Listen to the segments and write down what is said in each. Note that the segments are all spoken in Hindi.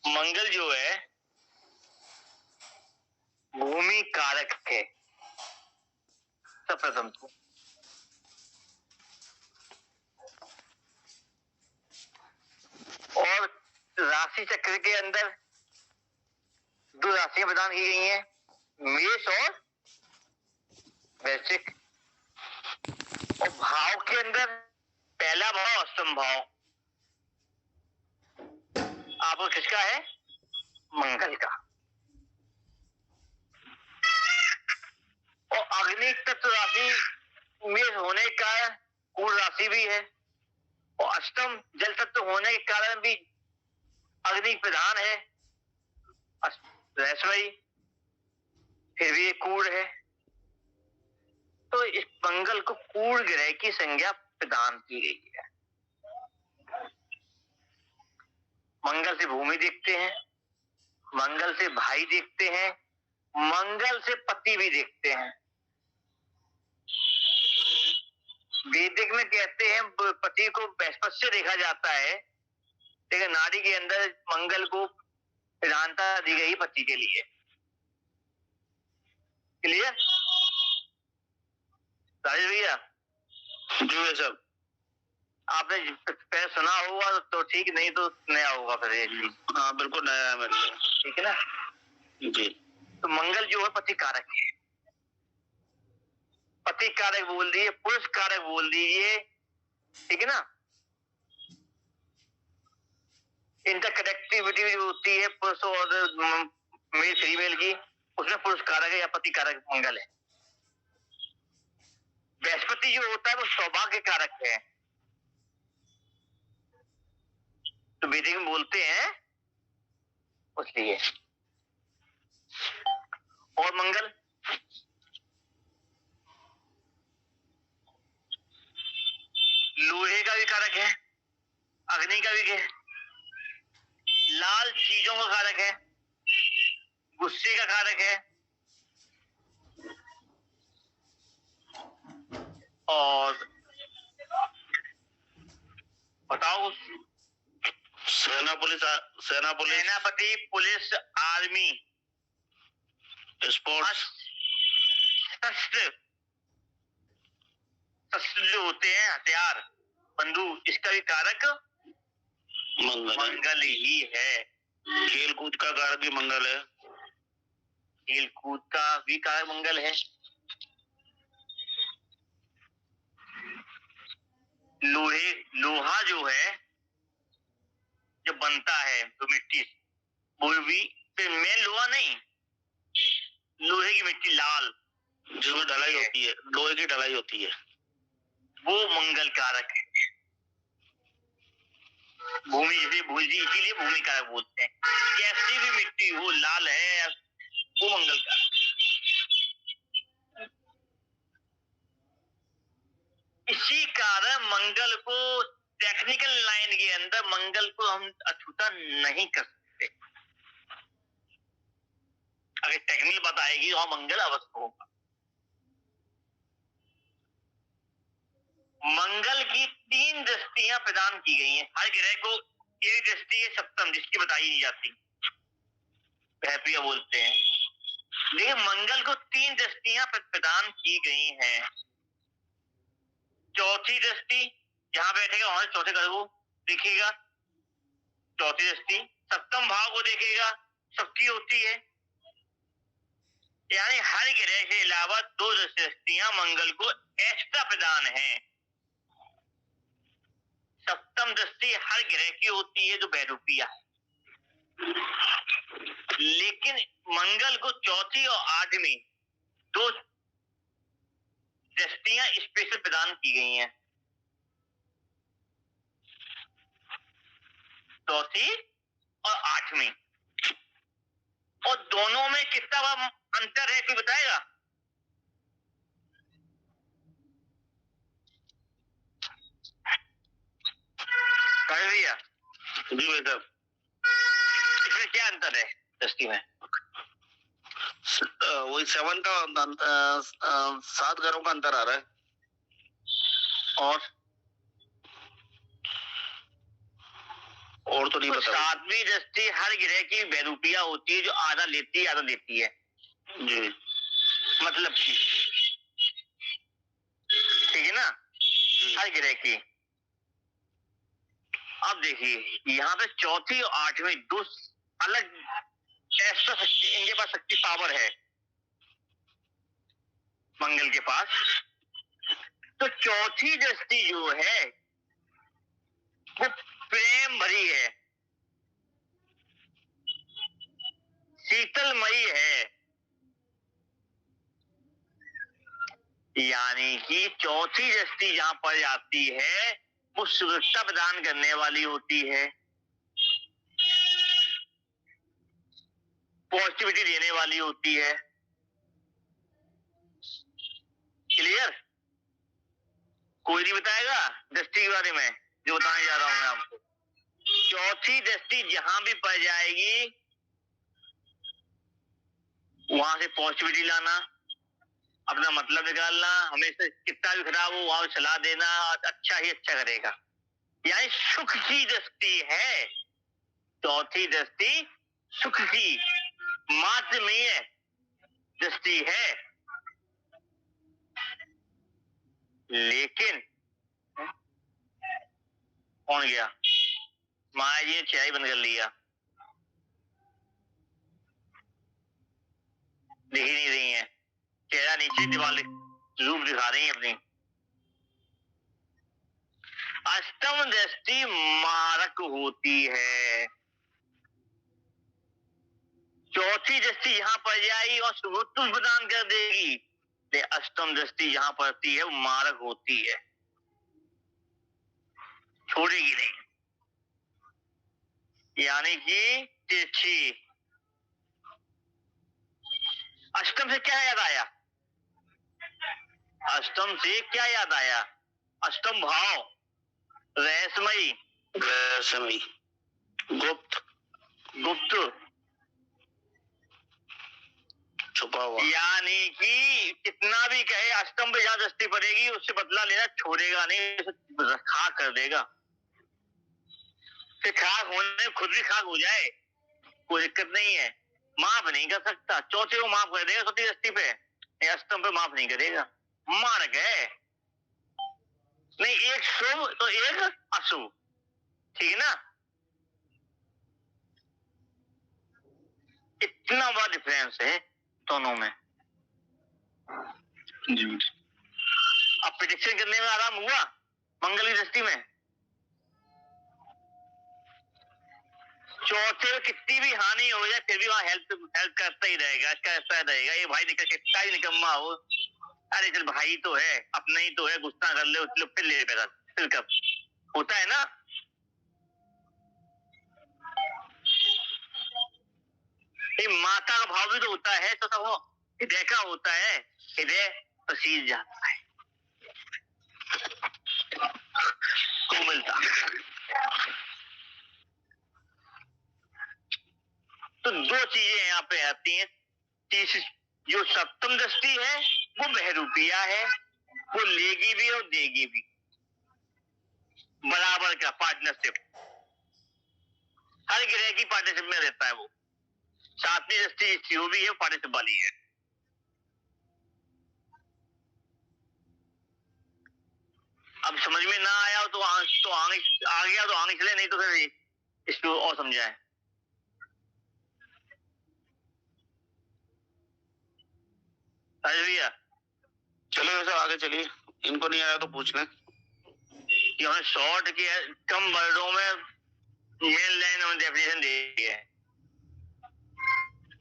मंगल जो है भूमि कारक है प्रथम तो। और राशि चक्र के अंदर दो राशियां प्रदान की गई हैं, मेष और वृश्चिक। और भाव के अंदर पहला भाव अष्टम भाव आपको किसका है? मंगल का। और अग्नि तत्व राशि में होने का कुल राशि भी है, और अष्टम जल तत्व होने के कारण भी अग्नि प्रधान है, रहस्यमयी, फिर भी कूड़ है। तो इस मंगल को कूड़ ग्रह की संज्ञा प्रदान की गई है। मंगल से भूमि देखते हैं, मंगल से भाई देखते हैं, मंगल से पति भी देखते हैं। वैदिक में कहते हैं पति को बृहस्पति से देखा जाता है, लेकिन नाड़ी के अंदर मंगल को प्रधानता दी गई पति के लिए। क्लियर राजेश भैया? जी सब आपने पहले सुना होगा तो ठीक, नहीं तो नया होगा फिर ये चीज। हाँ बिल्कुल नया है मेरे लिए, ठीक है ना जी। तो मंगल जो है पति कारक है, पति कारक बोल दिए, पुरुष कारक बोल दीजिए, ठीक है ना। इंटरकनेक्टिविटी जो होती है पुरुष और मेल फीमेल की, उसमें पुरुष कारक है या पति कारक मंगल है। बृहस्पति जो होता है वो सौभाग्य कारक है, तो वैदिक में बोलते हैं उसलिए। और मंगल लोहे का भी कारक है, अग्नि का भी है, लाल चीजों का कारक है, गुस्से का कारक है, और बताओ सेनापति, पुलिस, आर्मी, स्पोर्ट्स, शस्त्र जो होते हैं, हथियार, बंदूक, इसका भी कारक मंगल ही है। खेल कूद का कारक भी मंगल है, खेल कूद का भी कारक मंगल है। लोहा जो है जो बनता है तो मिट्टी, वो भी मेन लोहा नहीं, लोहे की मिट्टी लाल जो ढलाई होती है, लोहे की ढलाई होती है, वो मंगल कारक है। भूमि इसीलिए भूमि कारक बोलते हैं। कैसी भी मिट्टी हो, लाल है, वो मंगल कारक। इसी कारण मंगल को टेक्निकल लाइन के अंदर मंगल को हम अछूता नहीं कर सकते। अगर टेक्निकल बताएगी तो मंगल अवश्य होगा। मंगल की 3 दृष्टियां प्रदान की गई हैं। हर ग्रह को एक दृष्टि है सप्तम, जिसकी बताई नहीं जाती, पैपिया बोलते हैं, लेकिन मंगल को 3 दृष्टियां प्रदान की गई हैं। चौथी दृष्टि जहां बैठेगा वहां चौथे ग्रह को देखेगा, चौथी दृष्टि सप्तम भाव को देखेगा, सबकी होती है। यानी हर ग्रह के अलावा 2 दृष्टियां मंगल को एक्स्ट्रा प्रदान है। सप्तम दृष्टि हर ग्रह की होती है जो बैरूपिया है, लेकिन मंगल को चौथी और आठवीं 2 दृष्टियां स्पेशल प्रदान की गई हैं। चौथी और आठवीं, और दोनों में कितना अंतर है कोई बताएगा? कर दिया जी भाई साहब। इसमें क्या अंतर है दृष्टि में? वही 7 का 7 ग्रहों का अंतर आ रहा है, और और तो नहीं तो पता। सातवीं दृष्टि हर ग्रह की बहरूपिया होती है, जो आधा लेती है आधा देती है जी। मतलब की, ठीक है ना, हर ग्रह की। अब देखिए यहाँ पे चौथी और आठवीं दो अलग एक्स्ट्रा शक्ति, इनके पास शक्ति पावर है मंगल के पास। तो चौथी दृष्टि जो है वो प्रेम भरी है, शीतलमयी है, यानी कि चौथी दृष्टि जहां पर जाती है वो सुरक्षा प्रदान करने वाली होती है, पॉजिटिविटी देने वाली होती है। क्लियर? कोई नहीं बताएगा दृष्टि के बारे में, जो बताने जा रहा हूं मैं आपको। चौथी दृष्टि जहां भी पड़ जाएगी वहां से पॉजिटिविटी लाना, अपना मतलब निकालना, हमेशा कितना भी खराब हो वहां सलाह देना, अच्छा ही अच्छा करेगा, यानी सुख की दृष्टि है। चौथी दृष्टि सुख की माध्यमीय दृष्टि है। लेकिन कौन गया? माया जी ने चाय बंद कर लिया, दिख ही नहीं रही है, चेहरा नीचे दीवार रूप दिखा रही है अपनी। अष्टम दृष्टि मारक होती है। चौथी दृष्टि यहां पर जाएगी और सुमृत्यु प्रदान कर देगी, अष्टम दृष्टि यहां पड़ती है वो मारक होती है, छोड़ेगी नहीं, यानी कि तिरछी। अष्टम से क्या याद आया? अष्टम से क्या याद आया? अष्टम भाव रहस्यमयी, रहस्यमयी, गुप्त, गुप्त, छुपा हुआ, यानी कि कितना भी कहे अष्टम पे जहां दृष्टि पड़ेगी उससे बदला लेना छोड़ेगा नहीं, खाक कर देगा। फिर खाक होने खुद भी खाक हो जाए कोई दिक्कत नहीं है, माफ नहीं कर सकता। चौथे को माफ कर देगा चौथी दृष्टि पे, अष्टम पे माफ नहीं करेगा, मार्ग है नहीं, एक शुभ तो एक अशुभ, ठीक है ना, इतना बड़ा डिफरेंस है दोनों में। जी। अब प्रिडिक्शन करने में आराम हुआ मंगल की दृष्टि में। चौथे में कितनी भी हानि हो जाए फिर भी वहां हेल्प करता ही रहेगा, इसका ऐसा रहेगा, ये भाई निकल कितना ही निकम्मा हो, अरे चल भाई तो है, अपना ही तो है, गुस्सा कर ले उससे फिर ले पैसा, फिर कब होता है ना। ये माता का भाव भी तो होता है, तो वो हृदय का होता है, हृदय पसीज जाता है को मिलता। तो दो चीजें यहाँ पे आती हैं। तीसरी जो सप्तम दृष्टि है वो बहरूपिया है, वो लेगी भी और देगी भी, बराबर का पार्टनरशिप, हर ग्रह की पार्टनरशिप में रहता है वो। सातवीं दृष्टि जो भी है पार्टनरशिप वाली है। अब समझ में ना आया तो आगे आ गया तो आगे चले, नहीं तो फिर इसको और समझाए। भैया चलो वैसे आगे चलिए, इनको नहीं आया तो पूछ लें। शॉर्ट की कम वर्डों में मेन लाइन में डेफिनेशन दी है।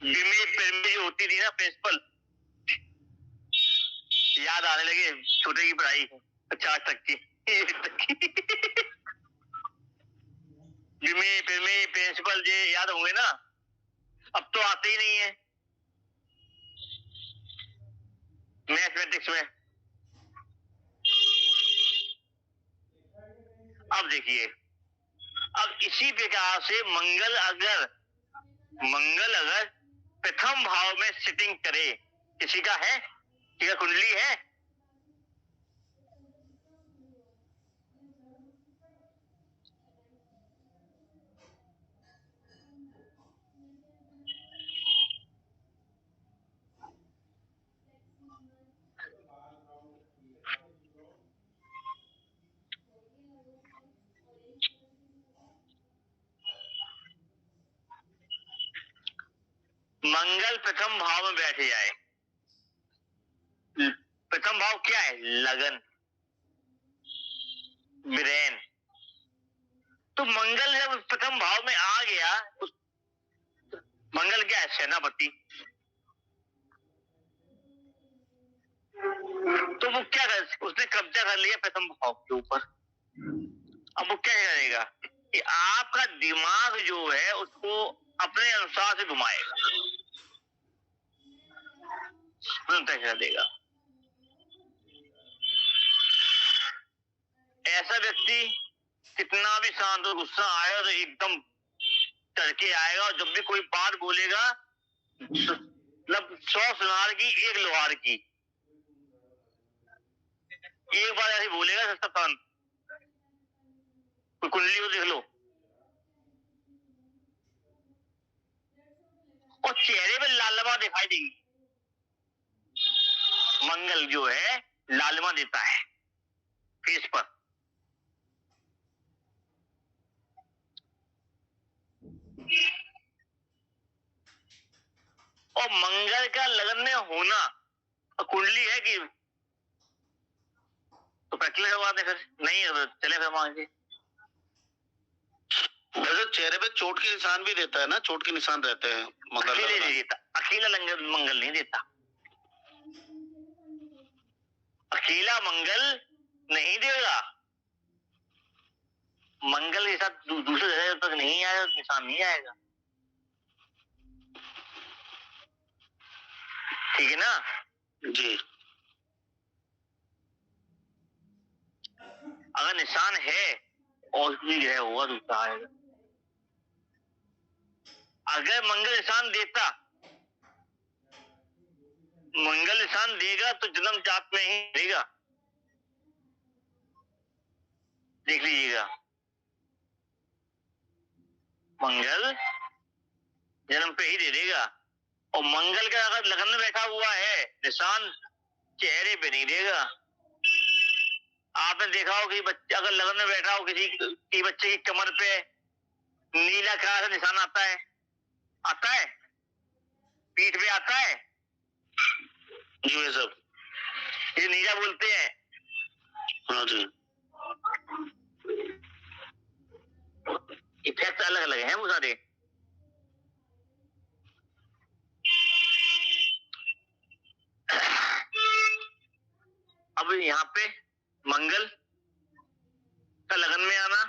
जो होती थी ना प्रिंसिपल, याद आने लगे छोटे की पढ़ाई 50 तक की प्रिंसिपल जी याद होंगे ना, अब तो आते ही नहीं है मैथमेटिक्स में। अब देखिए, अब इसी प्रकार से मंगल अगर प्रथम भाव में सिटिंग करे, किसी का है, किसी का कुंडली है, मंगल प्रथम भाव में बैठ जाए। प्रथम भाव क्या है? लगन, ब्रेन। तो मंगल जब प्रथम भाव में आ गया, मंगल क्या है? सेनापति। तो वो क्या कर, उसने कब्जा कर लिया प्रथम भाव के ऊपर। अब वो क्या करेगा कि आपका दिमाग जो है उसको अपने अनुसार से घुमाएगा, तय देगा। ऐसा व्यक्ति कितना भी शांत हो, गुस्सा आएगा तो एकदम तड़के आएगा, और जब भी कोई बात बोलेगा मतलब 100 सुनार की 1 लोहार की। एक बार ऐसे बोलेगा सस्ता कान, कोई कुंडली को देख लो, और चेहरे पे लालिमा दिखाई देगी। मंगल जो है लालिमा देता है फेस पर। और मंगल का लगन में होना, और कुंडली है कि तो प्रैक्टिकल करवा दे, फिर नहीं चले फिर मांगे। वैसे चेहरे पे चोट के निशान भी देता है ना, चोट के निशान रहते हैं मंगल। अकेले नहीं देता, अकेला मंगल नहीं देता, अकेला मंगल नहीं देगा। मंगल के साथ दूसरे जगह तक नहीं आएगा, निशान नहीं आएगा। ठीक है ना जी। अगर निशान है और भी ग्रह होगा दूसरा आएगा। अगर मंगल निशान देता, मंगल निशान देगा तो जन्म जात में ही देगा। देख लीजिएगा, मंगल जन्म पे ही दे देगा। और मंगल का अगर लगन में बैठा हुआ है, निशान चेहरे पे नहीं देगा। आपने देखा हो कि बच्चा अगर लगन में बैठा हो, किसी की बच्चे की कमर पे नीला कलर का निशान आता है, आता है, पीठ पे आता है जी ये सब, ये नीला बोलते हैं। हाँ जी। इफेक्ट अलग अलग हैं वो सारे। अब यहाँ पे मंगल का लगन में आना,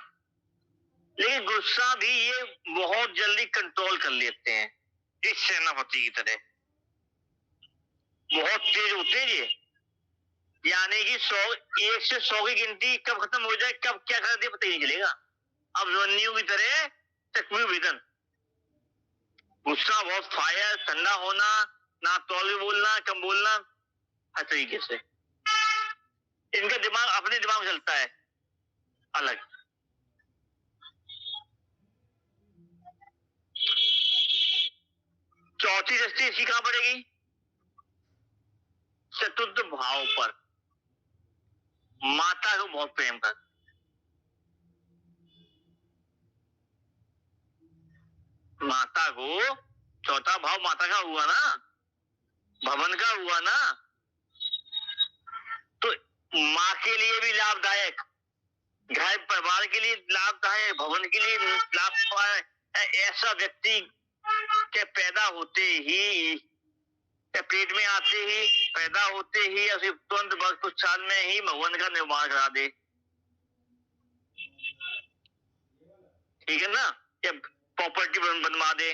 लेकिन गुस्सा भी ये बहुत जल्दी कंट्रोल कर लेते हैं, इस सेनापति की तरह। बहुत तेज होते हैं ये, यानी कि 1 से 100 की गिनती कब खत्म हो जाए, कब क्या कर दे पता ही नहीं चलेगा। अब अभिमन्यु की तरह चक्रव्यूह भेदन। गुस्सा बहुत, फायर, ठंडा होना, ना तौल भी बोलना, कम बोलना, हर तरीके से। इनका दिमाग अपने दिमाग में चलता है अलग। चौथी दृष्टि इसकी कहां पड़ेगी? चतुर्थ भाव पर। माता को बहुत प्रेम कर, माता को, चौथा भाव माता का हुआ ना, भवन का हुआ ना, तो माँ के लिए भी लाभदायक, घर परिवार के लिए लाभदायक, भवन के लिए लाभदायक। ऐसा व्यक्ति के पैदा होते ही, पेट में आते ही, पैदा होते ही या फिर तुरंत कुछ साल में ही भवन का निर्माण करा दे। ठीक है ना, या प्रॉपर्टी बनवा दे।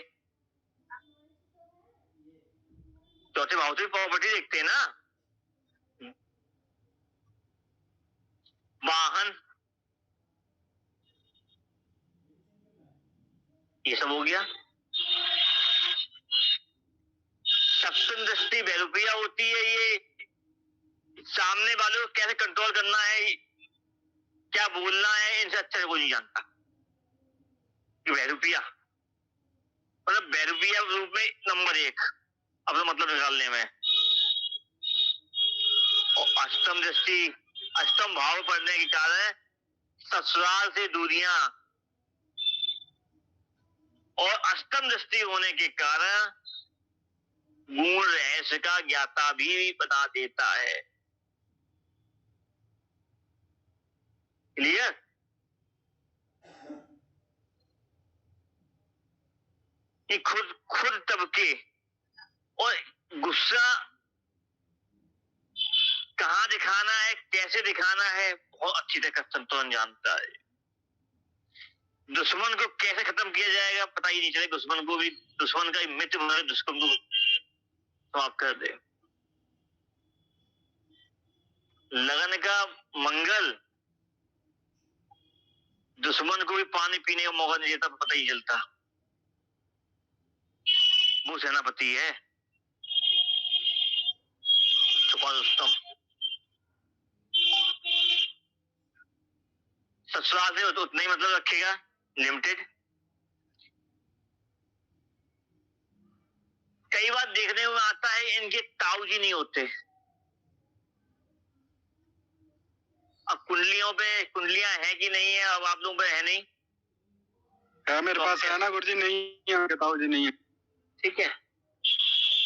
चौथे भाव से प्रॉपर्टी देखते हैं ना, वाहन, ये सब हो गया। सप्तम दृष्टि बहरूपिया होती है, ये सामने वालों को कैसे कंट्रोल करना है, क्या बोलना है, इनसे अच्छा कोई नहीं जानता। बहरूपिया मतलब बहरूपिया रूप में नंबर 1 अपना मतलब निकालने में। और अष्टम दृष्टि, अष्टम भाव पढ़ने के कारण ससुराल से दूरियां, और अष्टम दृष्टि होने के कारण गूढ़ रहस्य का ज्ञाता भी बना देता है। क्लियर? कि खुद खुद तबके और गुस्सा कहाँ दिखाना है, कैसे दिखाना है, बहुत अच्छी तरह संतुलन जानता है। दुश्मन को कैसे खत्म किया जाएगा पता ही नहीं चले, दुश्मन को भी, दुश्मन का मित्र बना दुश्मन को समाप्त कर दे। लगन का मंगल दुश्मन को भी पानी पीने का मौका नहीं देता, पता ही चलता। वो सेनापति है छुपा रुस्तम। ससुराल से उतना ही मतलब रखेगा, लिमिटेड। कई बार देखने में आता है इनके ताऊ जी नहीं होते। अब कुंडलियों पे, कुंडलियां हैं कि नहीं है, अब आप लोगों पे है नहीं, है मेरे पास है ना गुरुजी, नहीं है ताऊ जी नहीं है। ठीक है,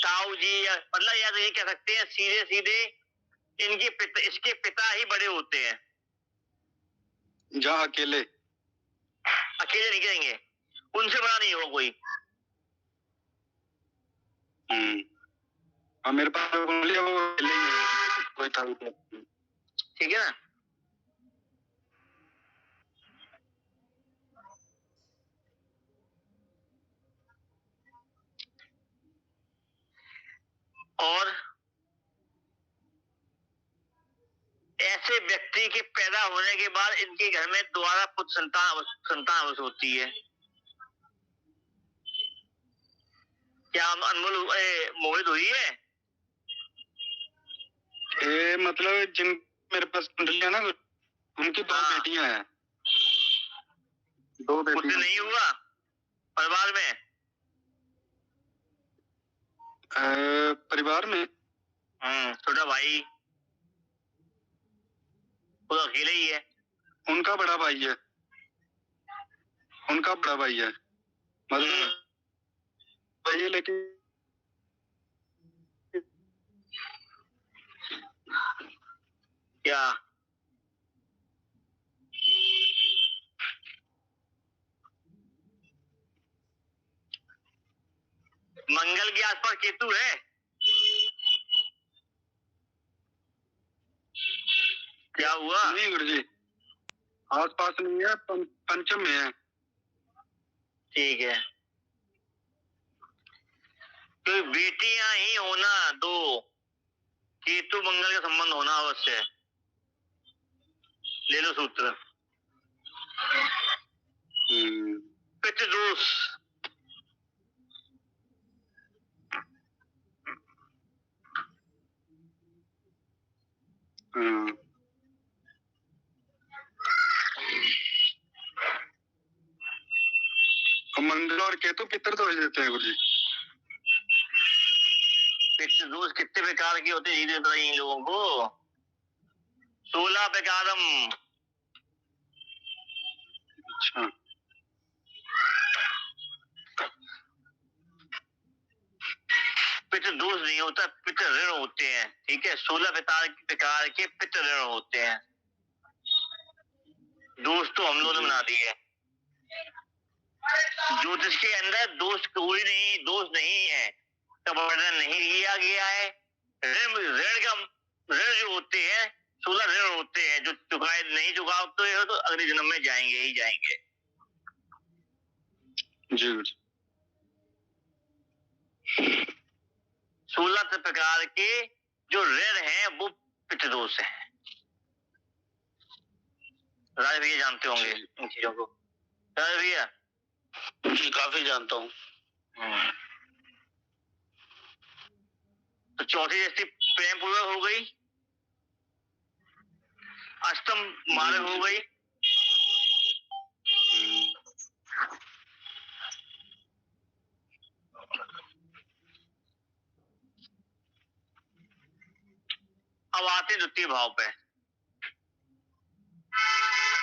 ताऊ जी मतलब यार ये कह सकते हैं सीधे सीधे इनके पिता, इसके पिता ही बड़े होते हैं। जहाँ अकेले नहीं करेंगे, उनसे बड़ा नहीं होगा कोई। मेरे पास वो अकेले ही है, कोई ताऊ नहीं। ठीक है ना? और ऐसे व्यक्ति के पैदा होने के बाद इनके घर में दोबारा पुत्र संतान अवश्य होती है। क्या अनमोल मोहित हुई है? मतलब जिन मेरे पास कुंडलियां ना, उनकी दो बेटियां हैं। दो बेटियां। नहीं हुआ परिवार में? परिवार में छोटा भाई वो अकेले ही है। उनका बड़ा भाई है, उनका बड़ा भाई है, मतलब भाई है, लेकिन क्या मंगल के आसपास केतु है? क्या हुआ? नहीं गुरुजी, आस पास नहीं है, पंचम में है। ठीक है, तो बेटियां ही होना दो, केतु मंगल का संबंध होना अवश्य है। ले लो सूत्र। पितृदोष, मंगल और केतु पितर दोष देते हैं गुरुजी। पितृदोष कितने प्रकार के होते हैं बताइए इन लोगों को? 16 प्रकारम। अच्छा, पितृदोष नहीं होता, पितृ ऋण होते हैं। ठीक है, 16 प्रकार के पितृ ऋण होते हैं। दोष तो हम लोगों ने बना दिए। ज्योतिष के अंदर दोष कोई नहीं, दोष नहीं है, का वर्णन नहीं किया गया है। ऋण जो होते हैं 16 ऋण होते हैं, जो चुकाए नहीं चुकाते हो तो अगले जन्म में जाएंगे ही जाएंगे। जी। 16 प्रकार के जो ऋण हैं वो पितृदोष है। राज भैया जानते होंगे इन चीजों को। राज भैया जी काफी जानता हूँ। तो चौथी दृष्टि प्रेम पूर्वक हो गई, अष्टम मार्ग हो गई, अब आते द्वितीय भाव पे।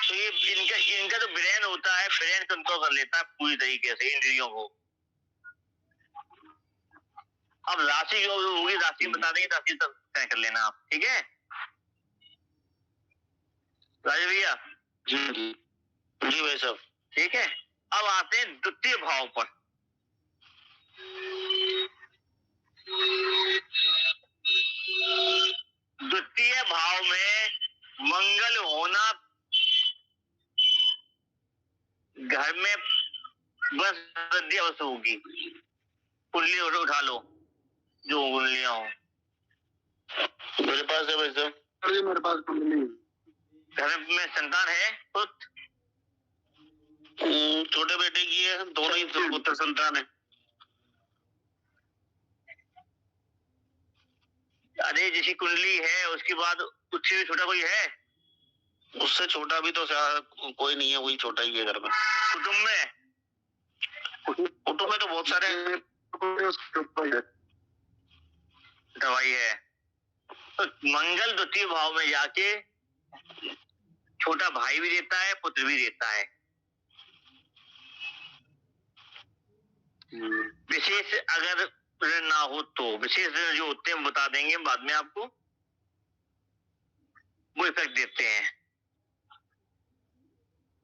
तो ये इनका जो ब्रेन होता है, ब्रेन कंट्रोल कर लेता है पूरी तरीके से इंद्रियों को। अब राशि जो होगी राशि बता देंगे, राशि तब तय कर लेना आप, ठीक है राजू भैया? जी जी जी भाई साहब। ठीक है, अब आते हैं द्वितीय भाव पर। द्वितीय भाव में मंगल होना घर में बस वृद्धि अवश्य होगी। कुंडली उठा लो, जो कुंडलियां हो। मेरे पास है भाई साहब। अरे मेरे पास कुंडली घर में संतान है पुत्र? छोटे बेटे की है, दोनों ही पुत्र संतान है। अरे जिसकी कुंडली है उसके बाद उससे भी छोटा कोई है? उससे छोटा भी तो कोई नहीं है, वही छोटा ही है घर में। कुटुंब में? कुटुंब में तो बहुत सारे हैं। दवाई है तो मंगल द्वितीय भाव में जाके छोटा भाई भी देता है, पुत्र भी देता है। विशेष अगर ना हो तो विशेष जो होते हैं बता देंगे बाद में आपको, वो इफेक्ट देते हैं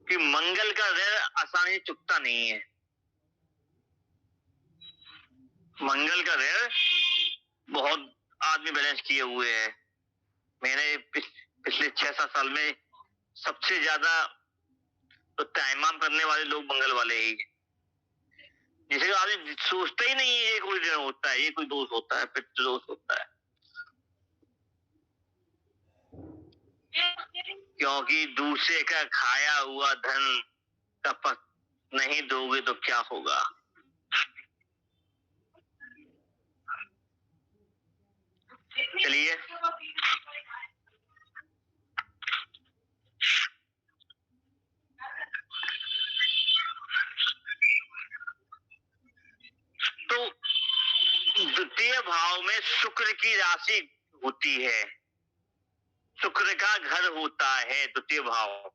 कि मंगल का ऋण आसानी से चुकता नहीं है। मंगल का ऋण बहुत आदमी बैलेंस किए हुए है। मैंने पिछले 6-7 साल में सबसे ज्यादा तो ताइमाम करने वाले लोग मंगल वाले ही, जिसे आदमी सोचता ही नहीं है ये कोई ऋण होता है, ये कोई दोष होता है, पितृ दोष होता है। क्योंकि दूसरे का खाया हुआ धन का नहीं दोगे तो क्या होगा। चलिए तो द्वितीय भाव में शुक्र की राशि होती है, शुक्र का घर होता है द्वितीय भाव,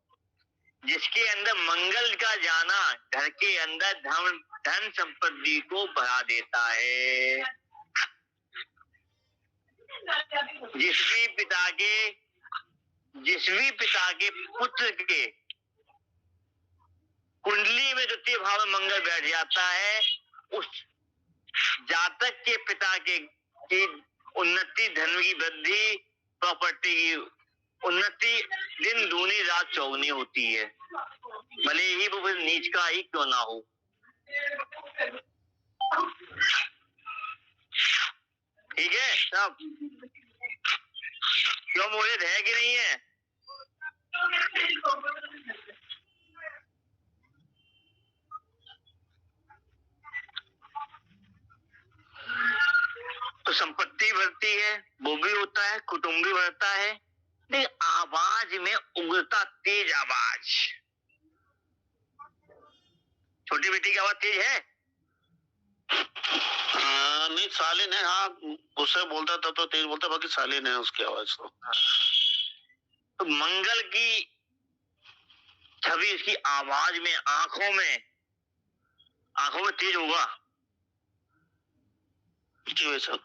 जिसके अंदर मंगल का जाना घर के अंदर धन संपत्ति को बढ़ा देता है। जिस भी पिता के पुत्र के कुंडली में द्वितीय भाव में मंगल बैठ जाता है, उस जातक के पिता की उन्नति, धन की वृद्धि, प्रॉपर्टी की उन्नति दिन दूनी रात चौगुनी होती है, भले ही वो फिर नीच का ही क्यों ना हो। ठीक है साहब? क्यों मोहित है कि नहीं है? तो संपत्ति बढ़ती है, वो भी होता है, कुटुंब भी बढ़ता है। लेकिन आवाज में उग्रता, तेज आवाज। छोटी बेटी की आवाज तेज है? नहीं सालिन है, हाँ गुस्से बोलता था तो तेज बोलता, बाकी सालिन है उसकी आवाज तो मंगल की छवि इसकी आवाज में, आंखों में तेज होगा जी वैसा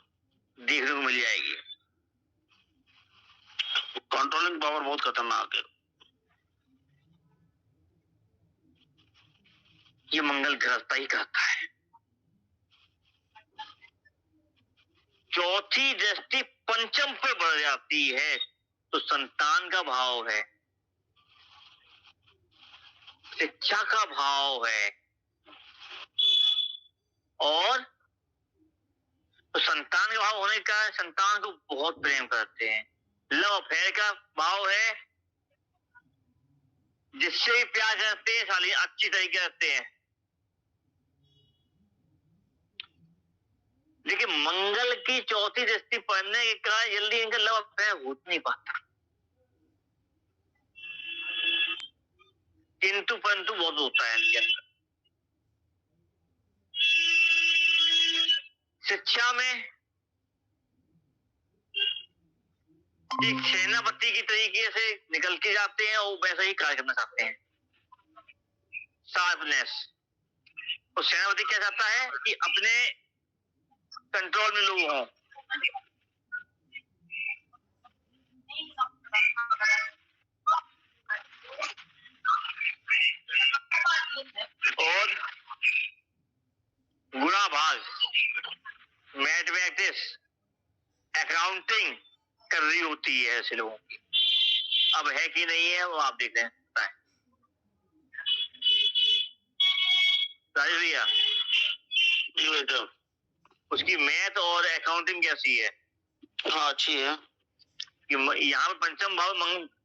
देखने को मिल जाएगी। कंट्रोलिंग पावर बहुत खतरनाक है। ये मंगल ग्रहता ही करता है। चौथी दृष्टि पंचम पर बढ़ जाती है तो संतान का भाव है, शिक्षा का भाव है, और तो संतान का भाव होने का संतान को बहुत प्रेम करते हैं। लव अफेयर का भाव है, जिससे भी प्यार करते हैं साली अच्छी तरीके करते हैं। लेकिन मंगल की चौथी दृष्टि पड़ने के कारण जल्दी इनका लव अफेयर हो नहीं पाता, किंतु परंतु बहुत होता है इनके अंदर। शिक्षा में एक सेनापति की तरीके से निकल के जाते हैं और वैसा ही कार्य करना चाहते हैं, शार्पनेस। और सेनापति क्या चाहता है कि अपने कंट्रोल में लोग हों। और गुणा भाग, मैथमेटिक्स, अकाउंटिंग कर रही होती है ऐसे लोगों की। अब है कि नहीं है वो आप देख रहे हैं। राजेश भैया, जी बेटा। उसकी मैथ और अकाउंटिंग कैसी है? हाँ अच्छी है। यहाँ पे पंचम भाव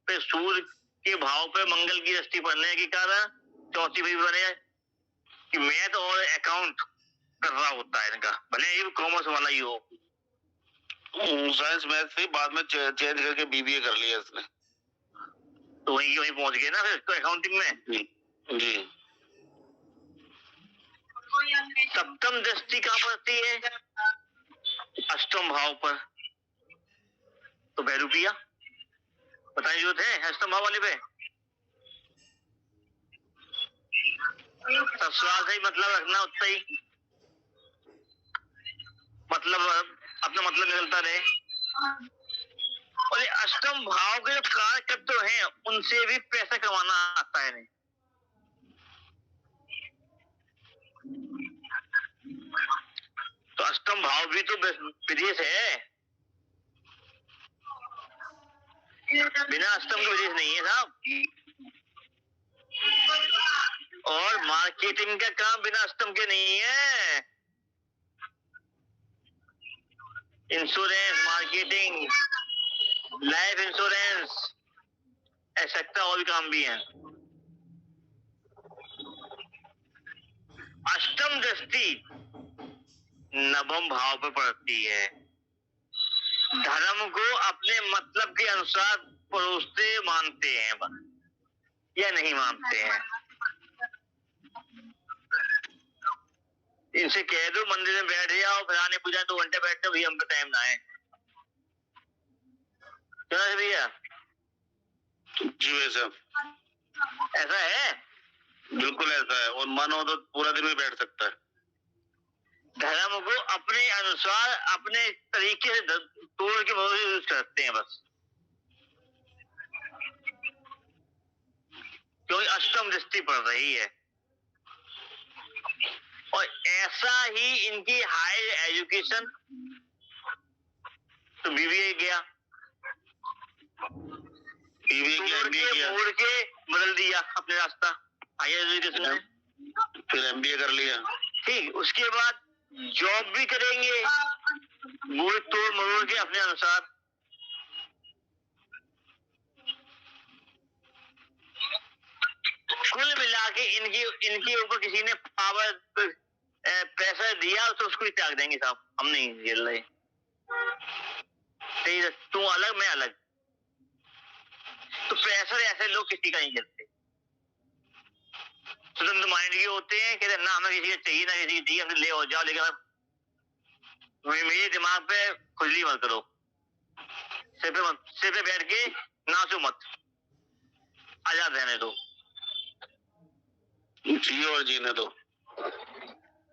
पे सूर्य के भाव पे मंगल की दृष्टि पड़ने के कारण चौथी भाई बने कि मैथ और अकाउंट कर रहा होता है इनका, भले ही कॉमर्स वाला ही हो। साइंस मैथ से बाद में चेंज करके बीबीए कर लिया इसने, तो वहीं वहीं पहुंच गए ना फिर तो अकाउंटिंग में। जी। सप्तम दृष्टि कहाँ पड़ती है? अष्टम भाव पर। तो बैरूपिया बताने जरूरत है अष्टम भाव वाले पे। ससुराल से ही मतलब रखना, उतना ही मतलब अपना मतलब निकलता रहे। और ये अष्टम भाव के जो कार्यकर्ता हैं उनसे भी पैसा कमाना आता है नहीं। तो अष्टम भाव भी तो विदेश है, बिना अष्टम के विदेश नहीं है साहब। और मार्केटिंग का काम बिना अष्टम के नहीं है। इंश्योरेंस, मार्केटिंग, लाइफ इंश्योरेंस, ऐसा और भी काम भी है। अष्टम दृष्टि नवम भाव पर पड़ती है। धर्म को अपने मतलब के अनुसार परोसते मानते हैं या नहीं मानते हैं। इनसे कह दो मंदिर में बैठ जाओ, फलाने पूजा 2 घंटे बैठते भैया, हम पे टाइम ना है। क्यों भैया? जी वैसा ऐसा है, बिल्कुल ऐसा है। और मन हो तो पूरा दिन में बैठ सकता है। धर्म को अपने अनुसार अपने तरीके से तोड़ के यूज करते हैं बस, क्योंकि अष्टम दृष्टि पड़ रही है। और ऐसा ही इनकी हायर एजुकेशन, तो बीबीए गया, मोड़ के बदल दिया अपने रास्ता हायर एजुकेशन में, फिर एमबीए कर लिया। ठीक, उसके बाद जॉब भी करेंगे वो तोड़ मरोड़ के अपने अनुसार। कुल मिला के इनके ऊपर किसी ने पावर पैसा दिया तो उसको ही त्याग देंगे साहब, हम नहीं झेल रहे। तू अलग मैं अलग, तो प्रेशर ऐसे लोग किसी का नहीं झेलते। स्वतंत्र माइंड के होते हैं, कहते ना हमें किसी का चाहिए ना किसी की चाहिए, हमसे ले हो जाओ, लेकिन मेरे दिमाग पे खुजली मत करो, सिर पे बैठ के नाचो मत, आजाद रहने दो, जियो और जीने दो।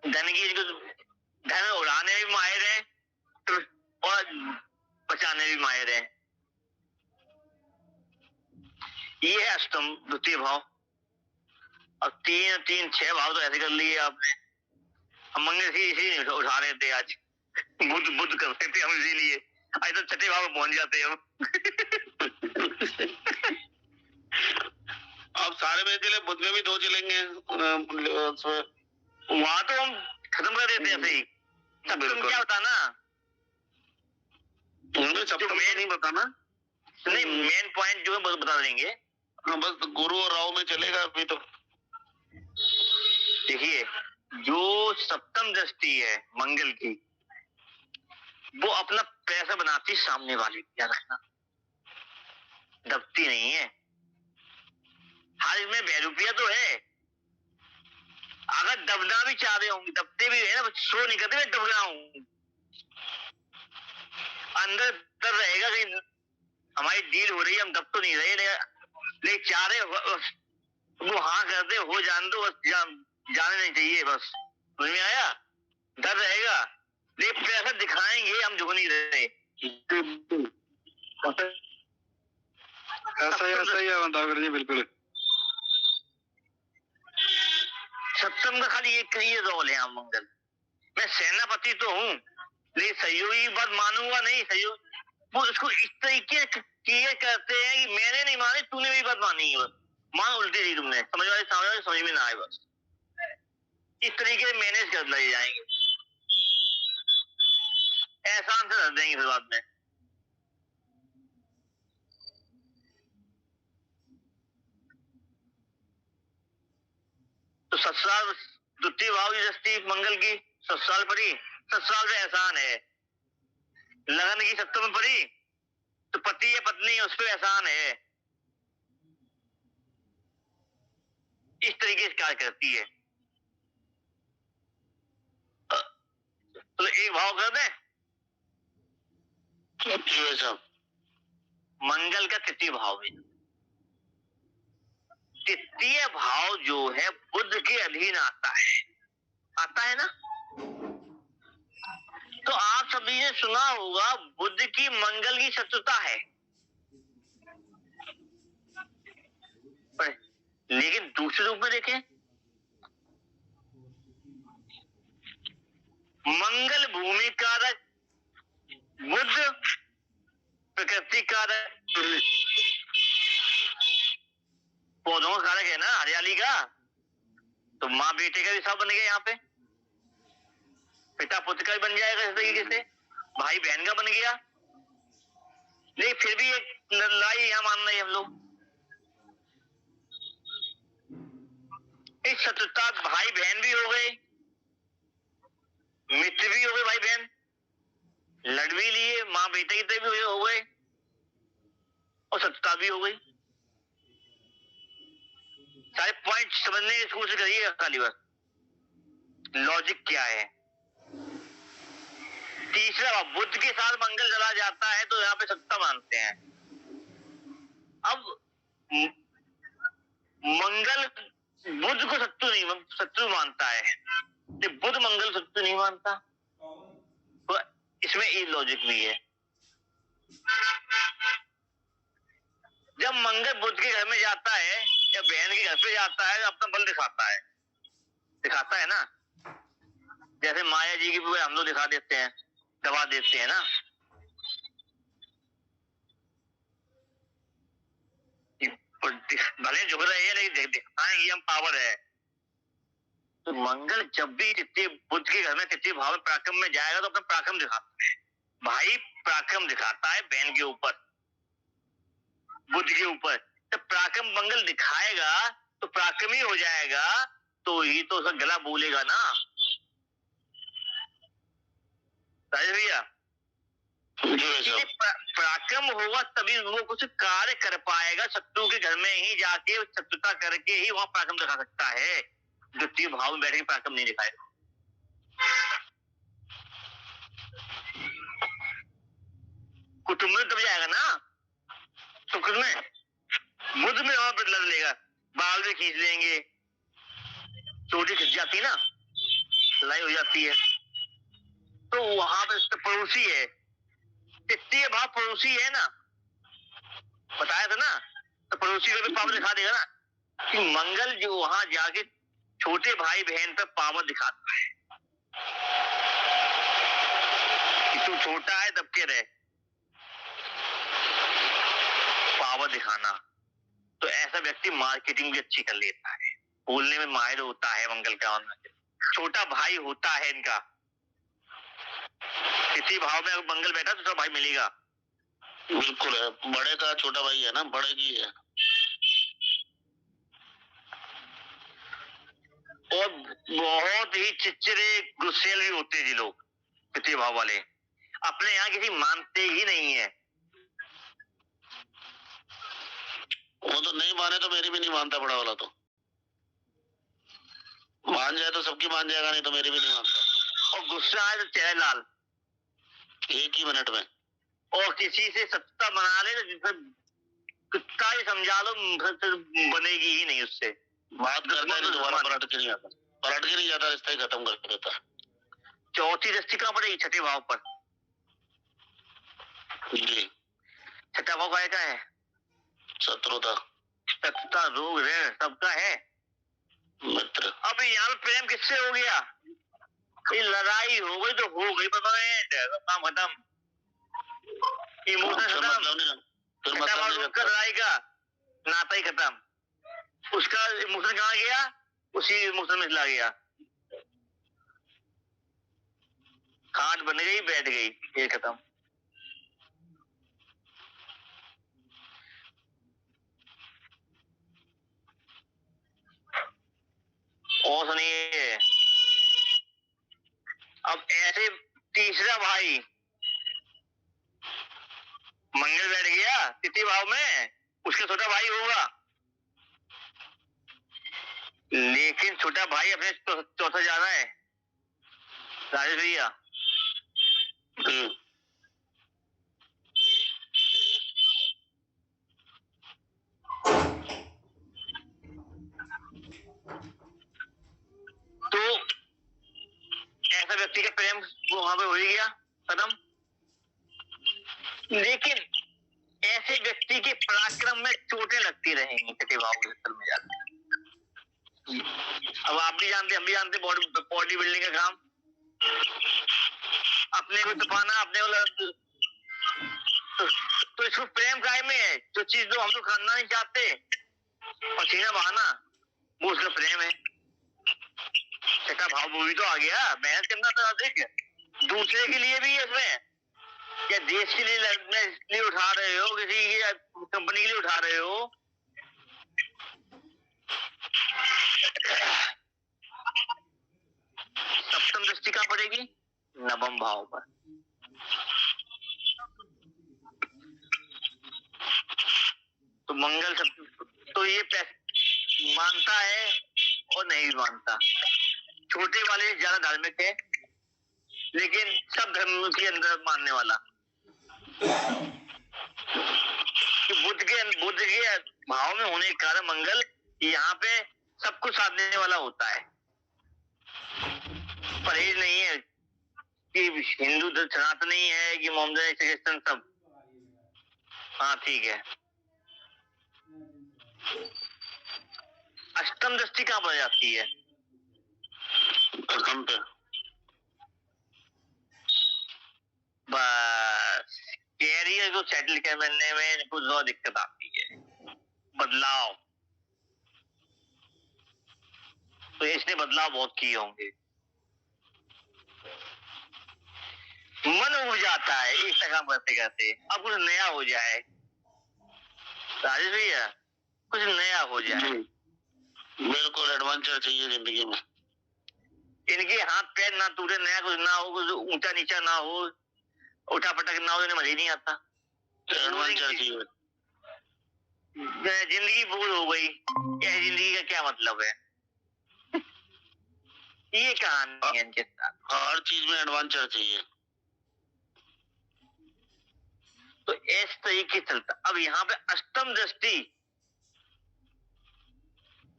धन उड़ाने भी माहिर है और बचाने भी माहिर है। ये है अष्टम द्वितीय भाव। और 3 भाव तो ऐसे कर लिए आपने। हम मंगल से इसी उठा रहे थे आज, बुद्ध कर रहे थे हम, इसीलिए आज तो छठे भाव में पहुंच जाते हम। अब सारे में चले, बुद्ध में भी 2 चलेंगे। वहां तो हम खत्म कर देते ऐसे ही। सप्तम क्या होता ना, सप्तम नहीं बताना नहीं, मेन पॉइंट जो है बता देंगे। हाँ बस गुरु और राहु में चलेगा अभी तो। देखिए जो सप्तम दृष्टि है मंगल की, वो अपना पैसा बनाती सामने वाली, याद रखना, दबती नहीं है। हाल में बैरूपिया तो है, अगर दबना भी चाह रहे होंगे, दबते भी है ना, शो नहीं करते मैं दब रहा हूं, अंदर डर रहेगा कहीं हमारी डील हो रही है, हम दब तो नहीं रहे, लेकिन चाह रहे वो हाँ करते हो, जान दो बस, जाने नहीं चाहिए बस, समझ में आया? डर रहेगा, लेकिन नहीं रहे। ऐसा ही है बताओ जी, बिल्कुल। सप्तम का खाली एक ये रोल है यहाँ मंगल। मैं सेनापति तो हूँ, लेकिन सहयोगी की बात मानूंगा नहीं। सहयोग वो उसको इस तरीके क्लियर करते हैं कि मैंने नहीं मानी, तूने भी बात मानी है, बस मान उल्टी दी तुमने, समझ में ना आए, बस इस तरीके से मैनेज कर ले जाएंगे, एहसान से रख देंगे फिर बाद में। तो ससुराल द्वितीय भाव की दृष्टि मंगल की ससुराल पड़ी, ससुराल पे एहसान है। लगन की सप्तम में पड़ी तो पति या पत्नी उस पर एहसान है। इस तरीके से कार्य करती है। तो एक भाव कर दे मंगल का तृतीय भाव है। तृतीय भाव जो है बुध के अधीन आता है ना। तो आप सभी ने सुना होगा बुध की मंगल की शत्रुता है, लेकिन दूसरे रूप में देखें, मंगल भूमि कारक, बुध प्रकृति कारक, पौधों का कारक है ना, हरियाली का। तो माँ बेटे का भी सब बन गया यहाँ पे, पिता पुत्र का भी बन जाएगा इस तरीके से, भाई बहन का बन गया। लेकिन फिर भी एक लड़ाई यहाँ मान रहे हम लोग, एक शत्रुता, भाई बहन भी हो गए, मित्र भी हो गए, भाई बहन लड़ भी लिए, माँ बेटे की तरह भी हो गए, और शत्रुता भी हो गई। सारे पॉइंट समझने की कोशिश करिएगा खाली, बस लॉजिक क्या है। तीसरा, बुध के साथ मंगल चला जाता है तो यहाँ पे सत्ता मानते हैं। अब मंगल बुध को शत्रु मानता है, बुध मंगल शत्रु नहीं मानता, तो इसमें ये लॉजिक भी है। जब मंगल बुध के घर में जाता है या बहन के घर पे जाता है तो अपना बल दिखाता है ना। जैसे माया जी की पूरे हम लोग दिखा देते हैं, दबा देते हैं ना। भले झुक रहे हैं लेकिन दिखाएं ये हम पावर है। तो मंगल जब भी तृतीय बुध के घर में तृतीय भाव में पराक्रम में जाएगा तो अपना पराक्रम दिखाता है। भाई पराक्रम दिखाता है बहन के ऊपर, बुध के ऊपर। जब पराक्रम मंगल दिखाएगा तो पराक्रमी हो जाएगा, तो ही तो उसका गला बोलेगा ना भैया। पराक्रम होगा तभी वो कुछ कार्य कर पाएगा। शत्रु के घर में ही जाके शत्रुता करके ही वहां पराक्रम दिखा सकता है। द्वितीय भाव में बैठ के पराक्रम नहीं दिखाएगा। कुटुंब में तब जाएगा ना, शुक्र में, बुध में वहां पर लड़ लेगा, बाल भी खींच लेंगे, चोटी खिंच जाती है ना, लड़ाई हो जाती है। तो वहां पर पड़ोसी है, तृतीय भाव पड़ोसी है ना, बताया था ना। तो पड़ोसी को भी पावर दिखा देगा ना, कि मंगल जो वहां जाके छोटे भाई बहन पर पावर दिखाता है कि तू छोटा है तब के रहे, पावर दिखाना। तो ऐसा व्यक्ति मार्केटिंग भी अच्छी कर लेता है, बोलने में माहिर होता है मंगल का। छोटा भाई होता है इनका, किसी भाव में अगर मंगल बैठा तो सब भाई मिलेगा। बिल्कुल है, बड़े का छोटा भाई है ना, बड़े की है। और बहुत ही चिड़चिड़े गुस्सेल भी होते हैं जी लोग, तृतीय भाव वाले, अपने यहाँ किसी मानते ही नहीं है। वो तो नहीं माने तो मेरी भी नहीं मानता, बड़ा वाला तो मान जाए तो सबकी मान जाएगा, नहीं तो मेरी भी नहीं मानता। और गुस्सा आए तो चेहरे लाल एक ही मिनट में। और किसी से सत्ता बना ले तो कितना ही समझा लो बनेगी ही नहीं उससे। बात करता है दोबारा पलट के नहीं जाता, रिश्ता ही खत्म कर देता। चौथी दृष्टि कहाँ पड़ेगी? छठे भाव पर। जी। छठा भाव काय का है? शत्रुता, शत्रुता, रोग, ऋण सबका है। मित्र। अब यहाँ पे प्रेम किससे हो गया? ये लड़ाई हो गई तो हो गई, काम खत्म, इमोशन फिर खत्म। मतलब नहीं, फिर छठा मतलब भाव नहीं रोककर लड़ाई का नाता ही खत्म। उसका इमोशन कहाँ गया? उसी इमोशन में चला गया, खाट बन गई, बैठ गई, ये खत्म। और सुनिए, अब ऐसे तीसरा भाई मंगल बैठ गया तिथि भाव में, उसका छोटा भाई होगा, लेकिन छोटा भाई अपने चौथा जा रहा है राजेश भैया। तो ऐसा व्यक्ति का प्रेम वहां पे हो ही गया, खत्म। लेकिन ऐसे व्यक्ति के पराक्रम में चोटें लगती रहेंगी छठे भाव के स्थल में जाकर। अब आप भी जानते, हम भी जानते, बॉडी बिल्डिंग का काम, अपने को तपाना, अपने को तो इसको प्रेम काय में है। जो चीज जो हम लोग खाना नहीं चाहते, पसीना बहाना, वो उसका प्रेम है। छठा भाव वो भी तो आ गया, मेहनत करना तो अधिक, दूसरे के लिए भी है इसमें, या देश के लिए उठा रहे हो, किसी की कंपनी के लिए उठा रहे हो। सप्तम दृष्टि कहाँ पड़ेगी? नवम भाव पर। तो मंगल तो ये मानता है और नहीं मानता। छोटे वाले ज्यादा धार्मिक है, लेकिन सब धर्म के अंदर मानने वाला। बुद्ध के भाव में होने के कारण मंगल यहाँ पे सब कुछ साधने वाला होता है। परहेज नहीं है कि हिंदू सनातन नहीं है कि मोहम्मदन क्रिश्चन सब। हाँ ठीक है। अष्टम दृष्टि कहाँ पर जाती है? प्रथम पे। बस कैरियर को सेटल करने में कुछ और दिक्कत आती है, बदलाव। तो इसने बदलाव बहुत किए होंगे। मन उब जाता है एक काम करते करते, अब कुछ नया हो जाए राजेश भैया, कुछ नया हो जाए। बिल्कुल एडवेंचर चाहिए जिंदगी में। इनके हाथ पैर ना टूटे, नया कुछ ना हो, कुछ ऊंचा नीचा ना हो, उठा पटक ना हो, इन्हें मजा ही नहीं आता। एडवेंचर चाहिए। जिंदगी बोर हो गई, क्या जिंदगी का क्या मतलब है? ये कहानी है इनके साथ। हर चीज में एडवेंचर चाहिए। तो इस तरीके चलता। अब यहाँ पे अष्टम दृष्टि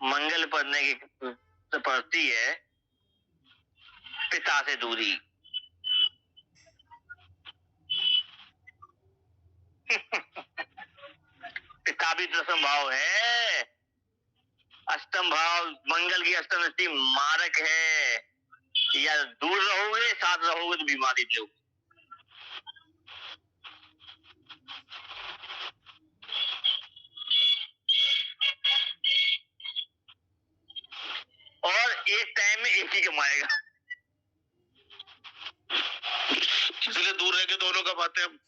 मंगल पढ़ने की पड़ती है, पिता से दूरी। पिता भी दसम भाव है, अष्टम भाव मंगल की अष्टम दृष्टि मारक है। या दूर रहोगे, साथ रहोगे तो बीमारी लोगे। और एक टाइम में एक ही कमाएगा, इसलिए दूर रह के दोनों कमाते हैं।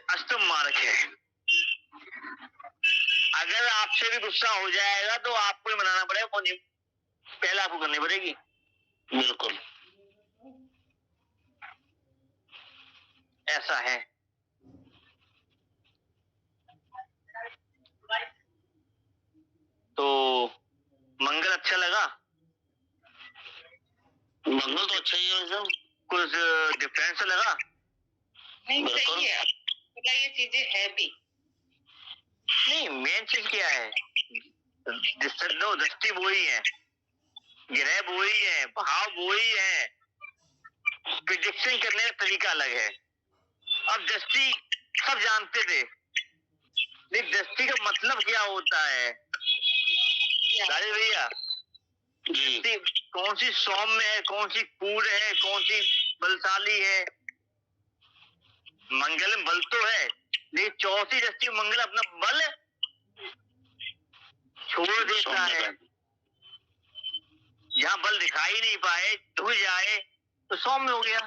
अष्टम मारक है। अगर आपसे भी गुस्सा हो जाएगा तो आपको ही मनाना पड़ेगा, पहले आपको करनी पड़ेगी। बिल्कुल ऐसा है। तो मंगल अच्छा लगा? मंगल तो अच्छा ही है वैसे। कुछ डिफरेंस लगा? नहीं सही है, ये चीजें है भी नहीं, मेन चीज क्या है? दृष्टि वो ही है, ग्रह वो ही है, भाव वो ही है, प्रिडिक्शन करने का तरीका अलग है। अब दृष्टि सब जानते थे, लेकिन दृष्टि का मतलब क्या होता है राजेश भैया? दृष्टि कौन सी सौम्य है, कौन सी क्रूर है, कौन सी बलशाली है? मंगल में बल तो है, लेकिन चौथी दृष्टि मंगल अपना बल छोड़ देता है। जहाँ बल दिखाई नहीं पाए, ढुक जाए, तो सौम्य हो गया।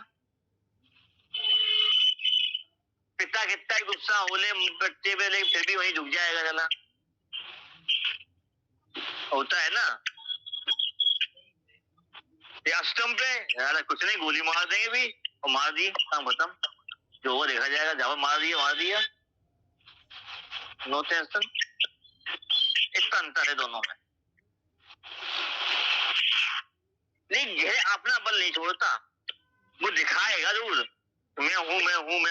पिता कितना गुस्सा होले बच्चे पे, लेकिन फिर भी वहीं झुक जाएगा चला, होता है ना। ये अष्टम पे यार कुछ नहीं, गोली मार देंगे भी और मार दी, काम खत्म, जो वो देखा जाएगा। जब मार दिया, नो टेंशन। इतना अंतर है दोनों में। नहीं, यह अपना बल नहीं छोड़ता, वो दिखाएगा जरूर, मैं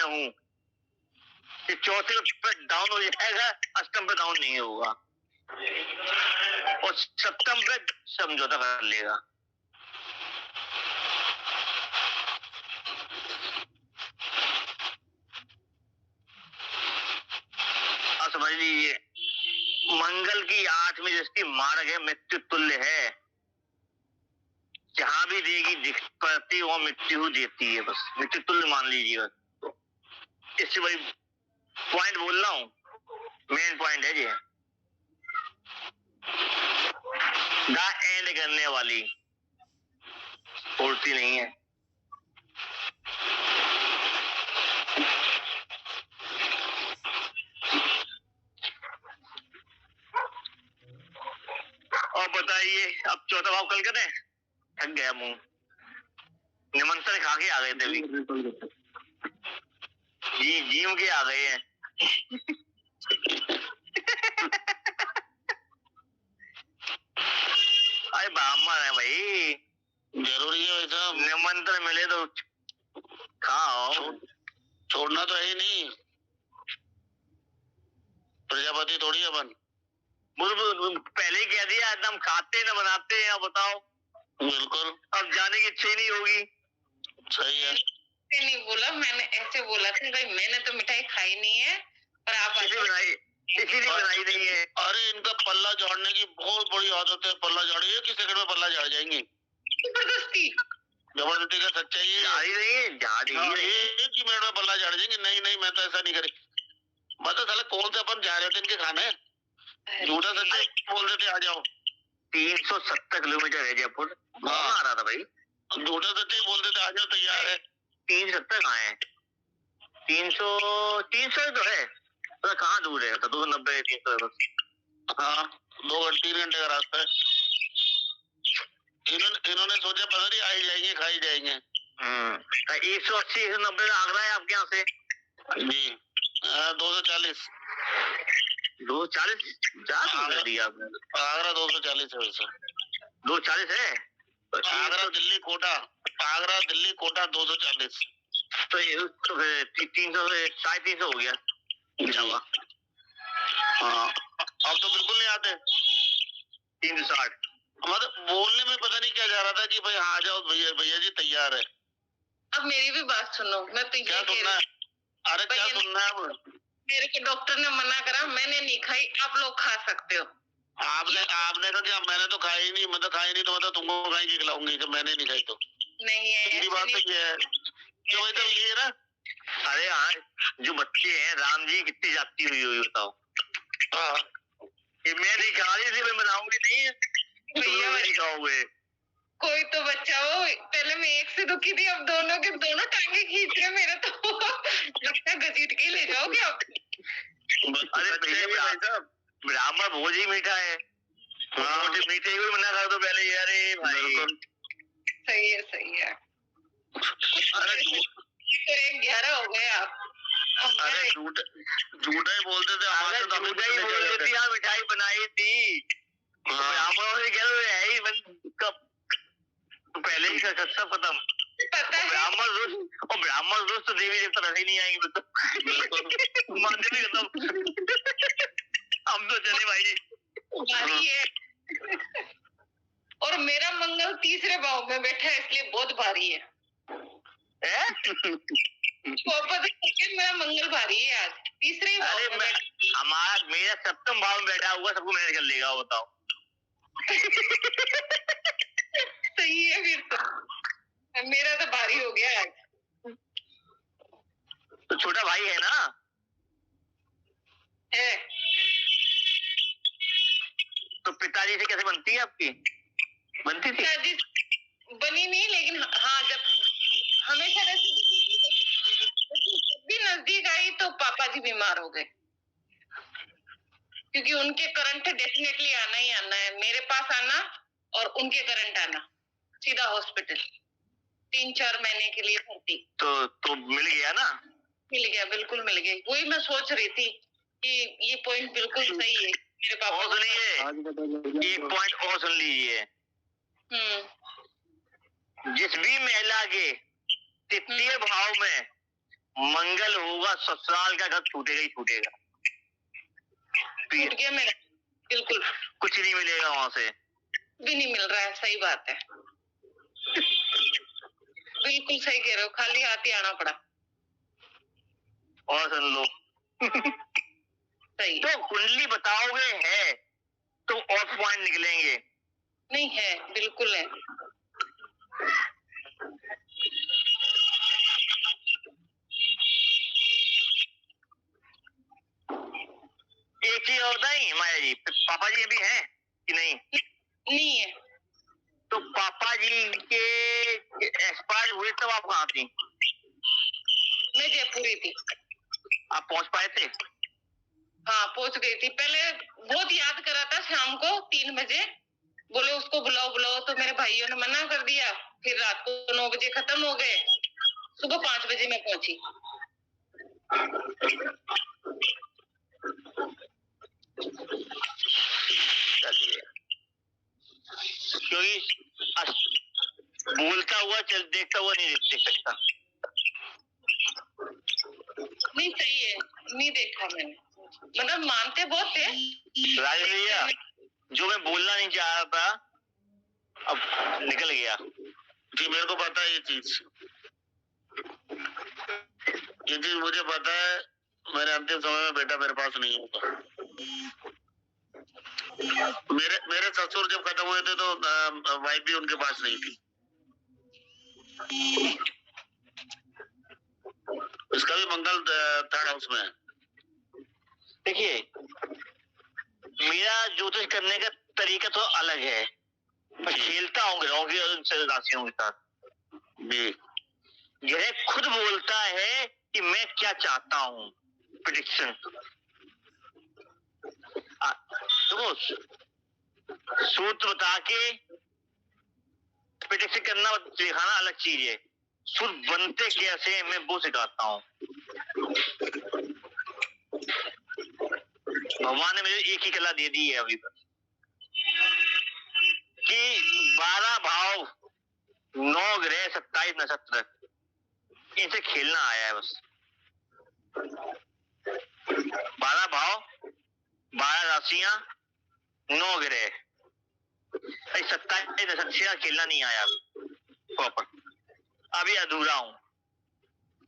हूं। ये चौथे पे डाउन हो जाएगा, अष्टम पे डाउन नहीं होगा, और सप्तम पे समझौता कर लेगा। अब समझ लीजिए, मंगल की 8वीं दृष्टि मार्ग है, मृत्यु तुल्य है। जहां भी देगी दिख पड़ती वो मृत्यु देती है, बस मृत्यु तुल्य मान लीजिए। बस तो इससे वही पॉइंट बोल रहा हूँ, मेन पॉइंट है ये, द एंड करने वाली, उड़ती नहीं है। और बताइए, अब चौथा भाव कल करें? थक गया मुंह, निमंत्रण खा के आ गए थे अभी, जी जिम के आ गए हैं। अरे ब्राह्मण है भाई, जरूरी है वैसा, निमंत्रण मिले तो खाओ, छोड़ना तो है ही नहीं, प्रजापति थोड़ी अपन। पहले ही कह दिया एकदम, खाते न बनाते हैं। बताओ, बिल्कुल, अब जाने की इच्छा ही नहीं होगी। सही है। ऐसे नहीं बोला, मैंने ऐसे बोला था भाई, मैंने तो मिठाई खाई नहीं है, और आप इसीलिए बनाई नहीं है। अरे इनका पल्ला झाड़ने की बहुत बड़ी आदत है, पल्ला झाड़ी है, किस सेकंड में पल्ला झाड़ जाएंगे, जबरदस्ती का सच्चाई है। झाड़ी नहीं है, एक ही मिनट में पल्ला झाड़ जाएंगे। नहीं मैं तो ऐसा नहीं करी। मतलब साले कौन से अपन जा रहे थे इनके खाने, झूठा सच्चाई बोल देते आ जाओ। 370 किलोमीटर है जयपुर, कौन आ रहा था भाई? झूठा सच्चाई बोल देते आ जाओ, तैयार है। 370 कहाँ है? 300 तो है, तो कहाँ दूर है? 290 300। हाँ, 3 घंटे का रास्ता है। इन्होंने सोचा पता नहीं आई जाएंगे, खाई जाएंगे। 180 190 आगरा है आपके यहाँ से जी। 240 जा दिया आपने। आगरा 240 है वैसे। 240 है? आगरा दिल्ली कोटा 240। तो ये तो 300 350 हो गया। हाँ, अब तो बिल्कुल नहीं आते। 360। मतलब बोलने में पता नहीं क्या जा रहा था कि भाई आ जाओ भैया जी तैयार है। अब मेरी भी बात सुनो, मैं तो क्या सुनना है? अरे क्या सुनना है? मेरे को डॉक्टर ने मना करा, मैंने नहीं खाई, आप लोग खा सकते हो। आपने कहा क्या? मैंने तो खाई नहीं, मतलब खाई नहीं तो मतलब तुमको खाई की खिलाऊंगी जब मैंने नहीं खाई तो। नहीं है, बात तो ये है क्यों भाई, तो ये है ना। अरे हाँ, जो बच्चे हैं, राम जी कितनी जाती हुई बताओ। हाँ, मैं नहीं खा रही थी, मैं बनाऊंगी नहीं, भैया नहीं खाओगे। कोई तो बच्चा हो, पहले मैं एक से दुखी थी, अब दोनों के दोनों टांगे खींच रहे मेरे, तो लगता है घसीट के ले जाओगे आप। अरे भैया, ब्राह्मण भोज ही मीठा है। हाँ, मीठे ही मना कर दो पहले। अरे भाई सही है। अरे 11 हो गए आप। अरे झूठा ही बोलते थे। झूठा ही बोलते थे, यहाँ मिठाई बनाई थी। ब्राह्मणों ने कह रहे है ही पहले ही सब खत्म। ब्राह्मण दोस्त देवी देवता रहे नहीं आएंगे तो मानते भी खत्म। हम तो चले भाई। और मेरा मंगल तीसरे भाव में बैठा है, इसलिए बहुत भारी है। पापा तो मेरा मंगल भारी है आज, तीसरे भाव में। हमारा मेरा सप्तम भाव में बैठा हुआ, सबको मैनेज कर लेगा, बताओ। सही है फिर तो, मेरा तो भारी हो गया आज। तो छोटा भाई है ना? है। तो पिताजी से कैसे बनती है आपकी? बनती थी? पिताजी बनी नहीं, लेकिन हाँ जब हमेशा जब भी नजदीक आई तो पापा जी बीमार हो गए, क्योंकि उनके करंट डेफिनेटली आना ही आना है, मेरे पास आना और उनके करंट आना, सीधा हॉस्पिटल 3-4 महीने के लिए भर्ती। तो मिल गया ना? मिल गया, बिल्कुल मिल गया। वही मैं सोच रही थी कि ये पॉइंट बिल्कुल सही है मेरे पापा। और सुनिए, एक पॉइंट और सुन लीजिए। जिस भी महिला के तृतीय भाव में मंगल होगा, ससुराल का घर छूटेगा ही छूटेगा। छूट गया मेरा, बिल्कुल कुछ नहीं मिलेगा वहां से, भी नहीं मिल रहा है। सही बात है, बिल्कुल सही कह रहे हो, खाली हाथ ही आना पड़ा। और सुन लो। सही। तो कुंडली बताओगे है तो और पॉइंट निकलेंगे। नहीं है, बिल्कुल है। एक चीज होता ही माया जी, पापा जी अभी हैं कि नहीं? नहीं है। तो पापा जी के एक्सपायर हुए तब आप कहाँ थी? मैं जयपुर ही थी। आप पहुंच पाए थे? हाँ पहुंच गई थी। पहले बहुत याद करा था, शाम को 3 बजे बोले उसको बुलाओ बुलाओ, तो मेरे भाइयों ने मना कर दिया। फिर रात को 9 बजे खत्म हो गए, सुबह 5 बजे मैं पहुंची। चलिए, क्योंकि बोलता हुआ चल देखता हुआ नहीं देख सकता। नहीं सही है, नहीं देखा मैंने, मतलब मानते बहुत थे। राजेश भैया, जो मैं बोलना नहीं चाह रहा था अब निकल गया जी। मेरे को पता है ये चीज, मुझे पता है। मेरे अंतिम समय में बेटा मेरे पास नहीं होगा। मेरे ससुर जब खत्म हुए थे तो वाइफ भी उनके पास नहीं थी। इसका भी मंगल 3rd हाउस में है। देखिए, मेरा ज्योतिष करने का तरीका तो अलग है। मैं खेलता हूँ ग्रहों की और राशियों के साथ। यह खुद बोलता है कि मैं क्या चाहता हूँ। प्रेडिक्शन देखो, सूत्र बता के प्रेडिक्शन करना दिखाना अलग चीज है। सूत्र बनते कैसे मैं वो सिखाता हूँ। भगवान ने मुझे एक ही कला दे दी है अभी तक कि 12 भाव 9 ग्रह 27 नक्षत्र, इनसे खेलना आया है बस। 12 भाव 12 राशियां 9 ग्रह 27 नक्षत्र से खेलना नहीं आया अभी प्रॉपर। अभी अधूरा हूं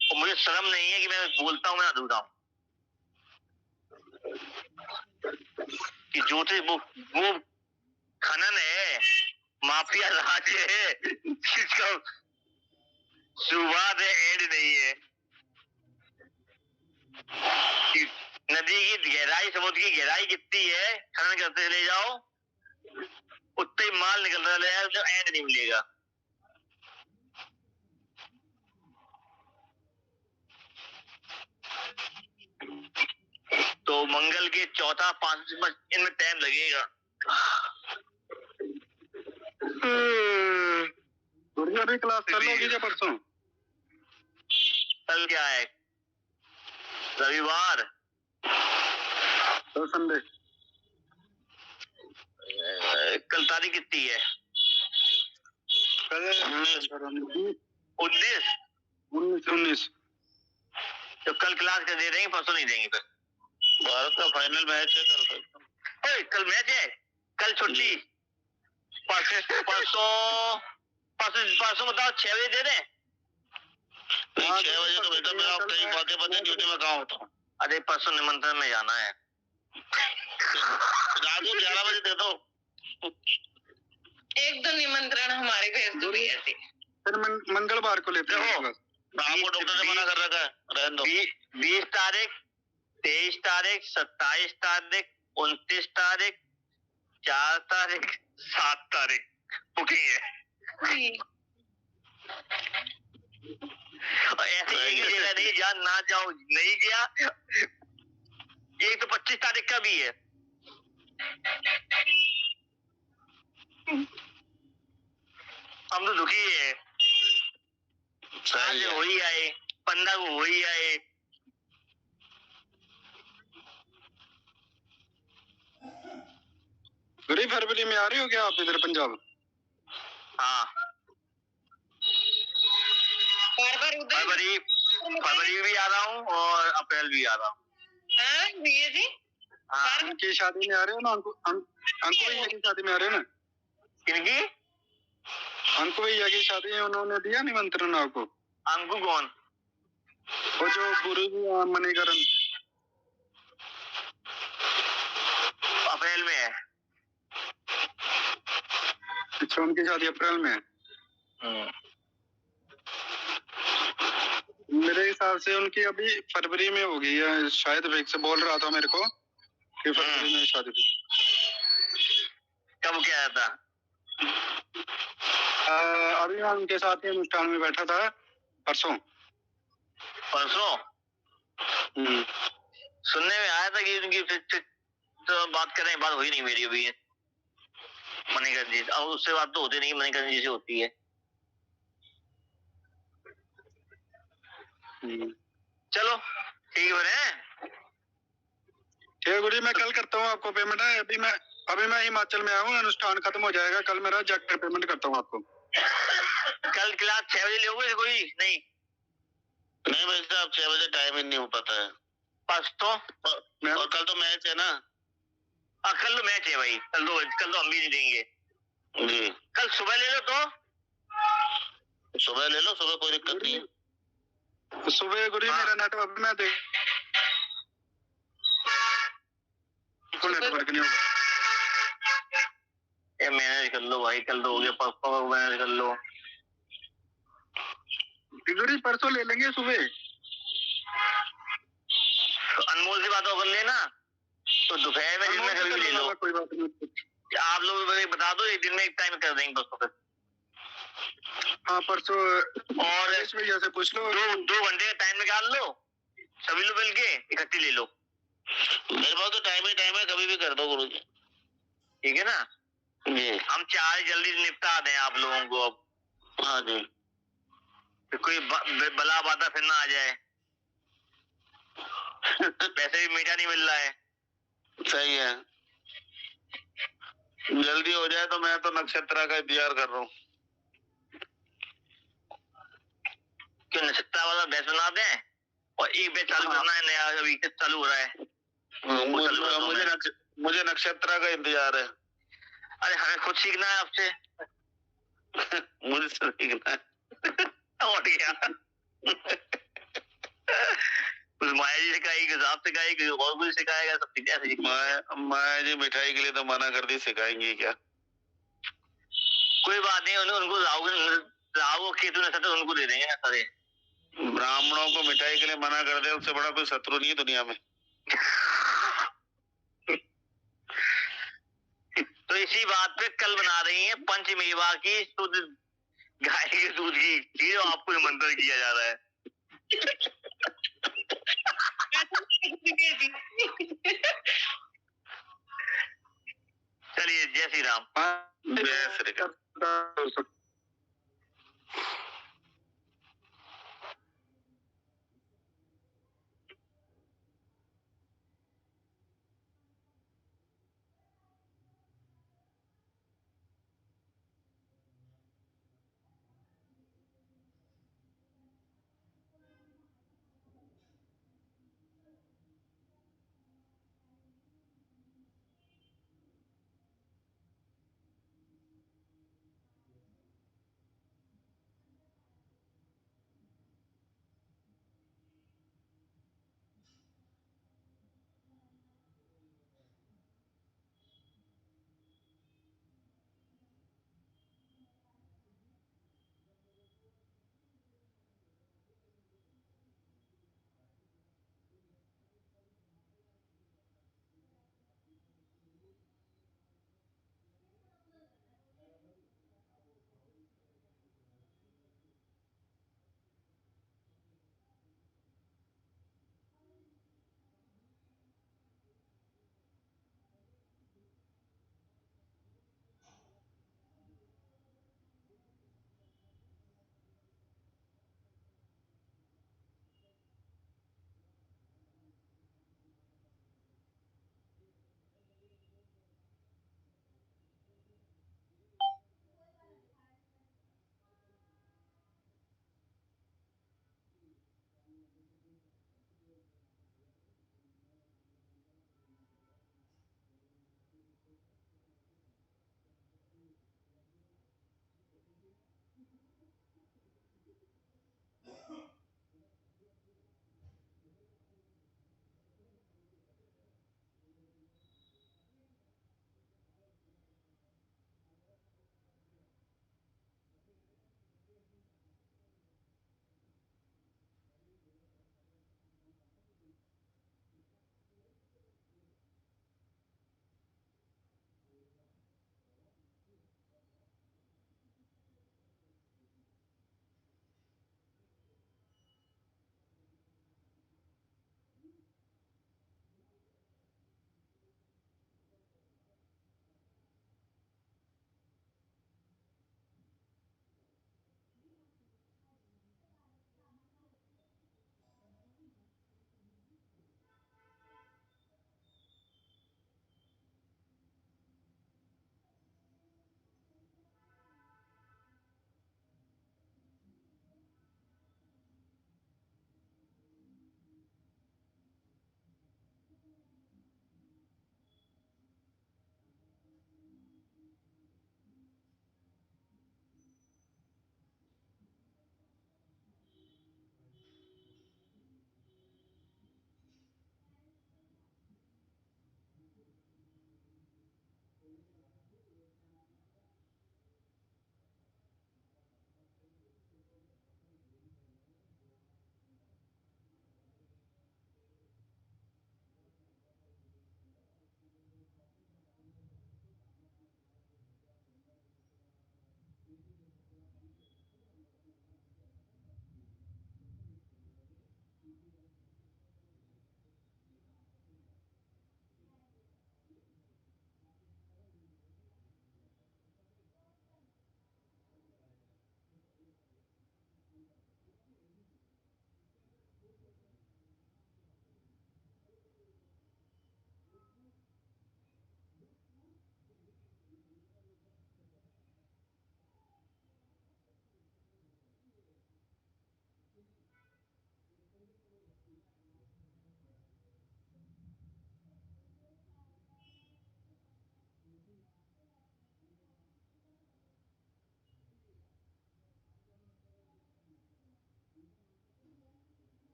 और मुझे शर्म नहीं है कि मैं बोलता हूं मैं अधूरा हूं। कि ज्योतिष वो खनन है, माफिया राज है, जिसका शुरुआत है एंड नहीं है। नदी की गहराई, समुद्र की गहराई कितनी है, खनन करते चले जाओ उतना ही माल निकलता रहेगा, तो एंड नहीं मिलेगा। तो मंगल के चौथा 5 इनमें टाइम लगेगा। अभी क्लास कल होगी क्या परसों? कल क्या है? रविवार तो संडे। कल तारीख कितनी है? कल 19। तो कल क्लास कर दे देंगे, परसों नहीं देंगे। फिर भारत का फाइनल मैच है कल। कल मैच है, कल छुट्टी। परसों बताओ 6 बजे दे दें? नहीं 6 बजे तो बेटा मेरा कई बातें पता ड्यूटी में कहाँ होता हूँ। अरे परसों निमंत्रण में जाना है। रात को 11 बजे दे दो। एक दो निमंत्रण हमारे भेज दो भैया जी। फिर मंगलवार को लेते हैं। आपको डॉक्टर ने मना कर रखा है, रहने दो। 20 तारीख, 23 तारीख, 27 तारीख, 29 तारीख, 4 तारीख, 7 तारीख बुकिंग है। और ऐसी एक जगह नहीं जहाँ ना जाओ, नहीं गया। एक तो 25 तारीख का भी है। हम तो दुखी है। आज वही आए, 15 को वही आए। फरवरी में आ रहे हो क्या आप इधर पंजाब? हाँ फरवरी भी आ रहा हूँ और अप्रैल भी आ रहा हूँ। हाँ भैया जी। हाँ उनकी शादी में आ रहे हो ना? अंकु भैया की शादी में आ रहे हो ना? किनकी? अंकु भैया की शादी है, उन्होंने दिया निमंत्रण आपको? अंकु कौन? वो जो गुरु जी मणिकरण। अप्रैल में है। अच्छा उनकी शादी अप्रैल में है। मेरे हिसाब से उनकी अभी फरवरी में होगी है शायद। वेग से बोल रहा था मेरे को कि फरवरी में शादी थी। कब क्या था? अभी मैं उनके साथ ही अनुष्ठान में बैठा था परसों। सुनने में आया था कि उनकी तो बात करें, बात हुई नहीं मेरी अभी मणिकरण जी। और उससे बात तो होती नहीं, मणिकरण जी से होती है। चलो ठीक है। ठीक है गुरु, मैं कल करता हूँ आपको पेमेंट है। अभी मैं हिमाचल में आया हूँ, अनुष्ठान खत्म हो जाएगा कल, मेरा जाकर पेमेंट करता हूँ आपको। कल क्लास 6 बजे लोगे? कोई नहीं भाई साहब 6 बजे टाइम ही नहीं हो पाता है। परसों और कल तो मैच है ना? कल तो मैच है भाई। कल तो हम भी नहीं देंगे जी। कल सुबह ले लो तो। सुबह ले लो, सुबह कोई दिक्कत नहीं है। सुबह गुरु मेरा नेटवर्क मैं देख नेटवर्क नहीं होगा। मैनेज कर लो भाई, कल तो हो गया, परसों मैनेज कर लो। गुरु परसों ले लेंगे सुबह। अनमोल से बात कर लेना तो दोपहर में, दिन में कभी भी ले लो। कोई बात नहीं, आप लोग बता दो, एक दिन में एक टाइम कर देंगे परसों। हाँ परसों। और इस भैया से पूछ लो, 2 घंटे का टाइम निकाल लो, सभी लोग मिल के इकट्ठी ले लो। मेरे पास तो टाइम है, कभी भी कर दो गुरु जी। ठीक है ना जी। हम चाहे जल्दी निपटा दें आप लोगों को अब। हाँ जी। कोई बला बाता फिर ना आ जाए। पैसे भी मीठा नहीं मिल रहा है। सही है, जल्दी हो जाए तो मैं तो नक्षत्र का इंतजार कर रहा हूँ। क्यों नक्षत्र वाला बैच बना दें और एक बैच चालू करना है नया, अभी चालू हो रहा है। मुझे नक्षत्र का इंतजार है। अरे हमें खुद सीखना है आपसे। मुझे सीखना है। और क्या कुछ माया जी सिखाएगी, हिसाब सिखाएगी, और कुछ सिखाएगा, सब कैसे? माया जी मिठाई के लिए तो मना कर दी, सिखाएंगी क्या? कोई बात नहीं, उनको राहु केतु नक्षत्र उनको दे देंगे ना सारे। ब्राह्मणों को मिठाई के लिए मना कर दे, उससे बड़ा कोई शत्रु नहीं है दुनिया में। तो इसी बात पे कल बना रही है पंचमेवा की शुद्ध गाय के दूध की खीर, आपको निमंत्रण किया जा रहा है। चलिए, जय श्री राम। जय श्री राम।